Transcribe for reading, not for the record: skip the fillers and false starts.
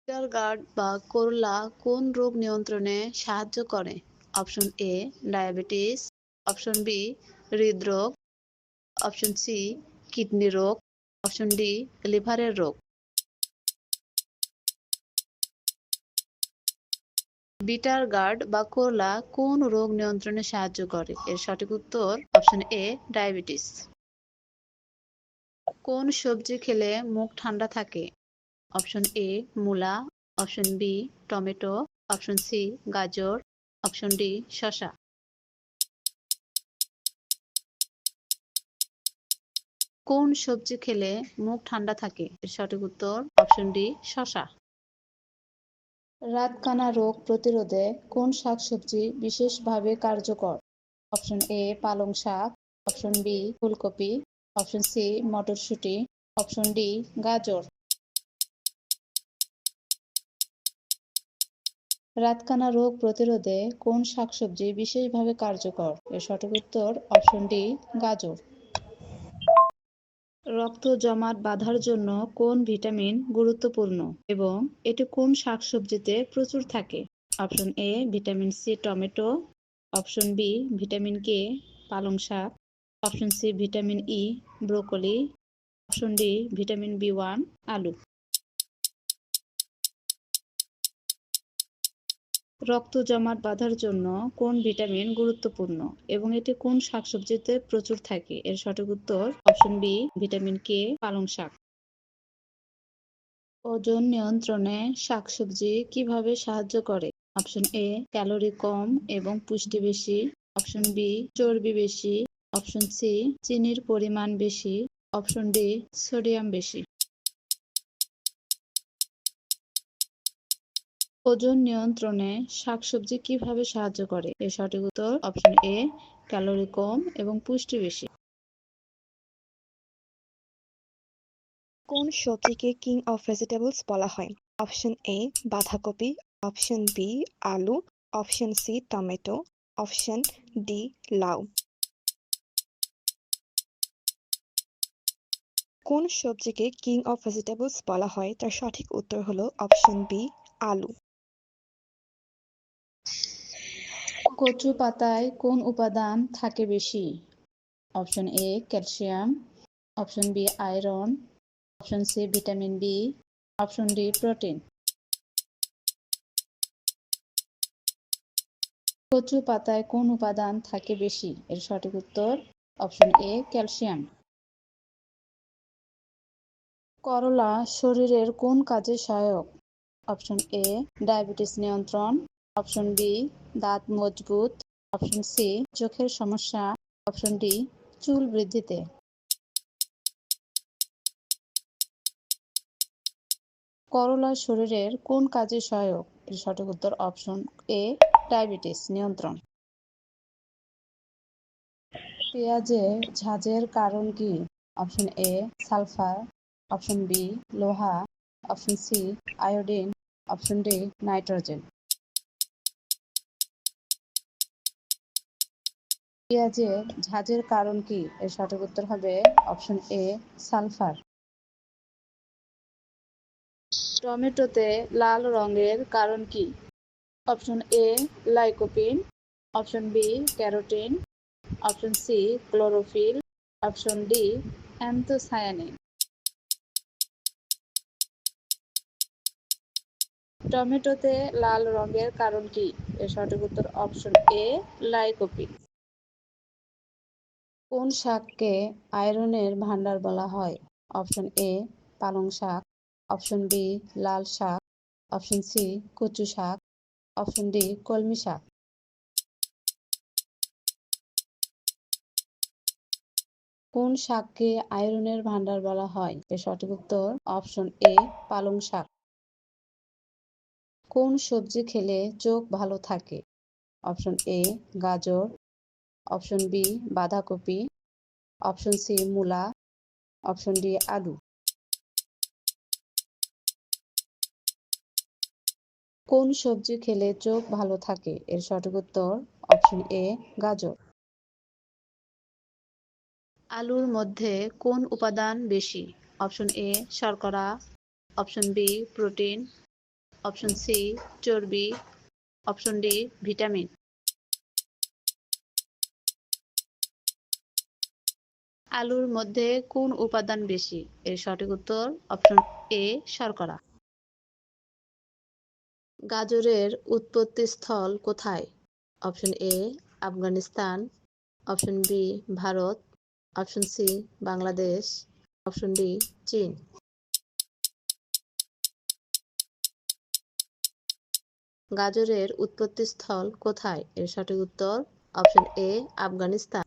Guard বা করলা কোন রোগ নিয়ন্ত্রণে সাহায্য করে? Option A diabetes, option B হৃদরোগ, অপশন সি কিডনি রোগ, অপশন ডি লিভারের রোগ। বিটার গার্ড বা করলা কোন রোগ নিয়ন্ত্রণে সাহায্য করে? এর সঠিক উত্তর অপশন এ ডায়াবেটিস। কোন সবজি খেলে মুখ ঠান্ডা থাকে? অপশন এ মূলা, option B tomato, option C গাজর, অপশন ডি শসা। কোন সবজি খেলে মুখ ঠান্ডা থাকে? এর সঠিক উত্তর অপশন ডি শসা। রাতকানা রোগ প্রতিরোধে কোন শাকসবজি বিশেষভাবে কার্যকর? অপশন এ পালং শাক, অপশন বি ফুলকপি, অপশন সি মটরশুঁটি, অপশন ডি গাজর। রাতকানা রোগ প্রতিরোধে কোন শাকসবজি বিশেষভাবে কার্যকর? এর সঠিক উত্তর অপশন ডি গাজর। রক্ত জমাট বাঁধার জন্য কোন ভিটামিন গুরুত্বপূর্ণ এবং এটি কোন শাকসবজিতে প্রচুর থাকে? Option A vitamin C tomato, option B vitamin K পালং শাক, option C vitamin E broccoli, option D vitamin B one আলু। রক্ত জমাট বাঁধার জন্য কোন ভিটামিন গুরুত্বপূর্ণ এবং এটি কোন শাকসবজিতে প্রচুর থাকে? এর সঠিক উত্তর অপশন বি ভিটামিন কে পালং শাক। ওজন নিয়ন্ত্রণে শাকসবজি কিভাবে সাহায্য করে? অপশন এ ক্যালোরি কম এবং পুষ্টি বেশি, অপশন বি চর্বি বেশি, অপশন সি চিনির পরিমাণ বেশি, অপশন ডি সোডিয়াম বেশি। ওজন নিয়ন্ত্রণে শাকসবজি কিভাবে সাহায্য করে? এর সঠিক উত্তর অপশন এ ক্যালোরি কম এবং পুষ্টি বেশি। কোন সবজিকে কিং অফ ভেজিটেবলস বলা হয়? অপশন এ বাঁধাকপি, অপশন বি আলু, option C tomato, option D লাউ। কোন সবজিকে কিং অফ ভেজিটেবলস বলা হয়? তার সঠিক উত্তর হলো অপশন বি আলু। কচু পাতায় কোন উপাদান থাকে বেশি? Option A calcium, option B iron, option C vitamin B, option D protein. কচু পাতায় কোন উপাদান থাকে বেশি? এর সঠিক উত্তর অপশন এ ক্যালসিয়াম। করলা শরীরের কোন কাজে সহায়ক? অপশন এ ডায়াবেটিস নিয়ন্ত্রণ, অপশন বি দাঁত মজবুত, অপশন সি চোখের সমস্যা, অপশন ডি চুল বৃদ্ধিতে। করলা শরীরের কোন কাজে সহায়ক? এর সঠিক উত্তর অপশন এ ডায়াবেটিস নিয়ন্ত্রণ। পেঁয়াজে ঝাঁঝের কারণ কি? Option A sulphur, option B লোহা, option C iodine, option D nitrogen. পেঁয়াজে ঝাঁঝের কারণ কি? এর সঠিক উত্তর হবে অপশন এ সালফার। টমেটোতে লাল রঙের কারণ কি? Option A lycopene, option B carotene, option C chlorophyll, option D anthocyanin. টমেটোতে লাল রঙের কারণ কি? এর সঠিক উত্তর অপশন এ লাইকোপিন। কোন শাককে আয়রনের ভান্ডার বলা হয়? অপশন এ পালং শাক, অপশন বি লাল শাক, অপশন সি কচু শাক, অপশন ডি কলমি শাক। কোন শাককে আয়রনের ভান্ডার বলা হয়? এর সঠিক উত্তর অপশন এ পালং শাক। কোন সবজি খেলে চোখ ভালো থাকে? অপশন এ গাজর, অপশন বি বাঁধাকপি, অপশন সি মূলা, অপশন ডি আলু। কোন সবজি খেলে চোখ ভালো থাকে? এর সঠিক উত্তর অপশন এ গাজর। আলুর মধ্যে কোন উপাদান বেশি? অপশন এ শর্করা, option B protein, option C চর্বি, অপশন ডি ভিটামিন। আলুর মধ্যে কোন উপাদান বেশি? এর সঠিক উত্তর অপশন এ শর্করা। গাজরের উৎপত্তিস্থল কোথায়? Option A Afghanistan, option B Bharat, option C Bangladesh, option D চীন। গাজরের উৎপত্তিস্থল কোথায়? এর সঠিক উত্তর অপশন এ আফগানিস্তান।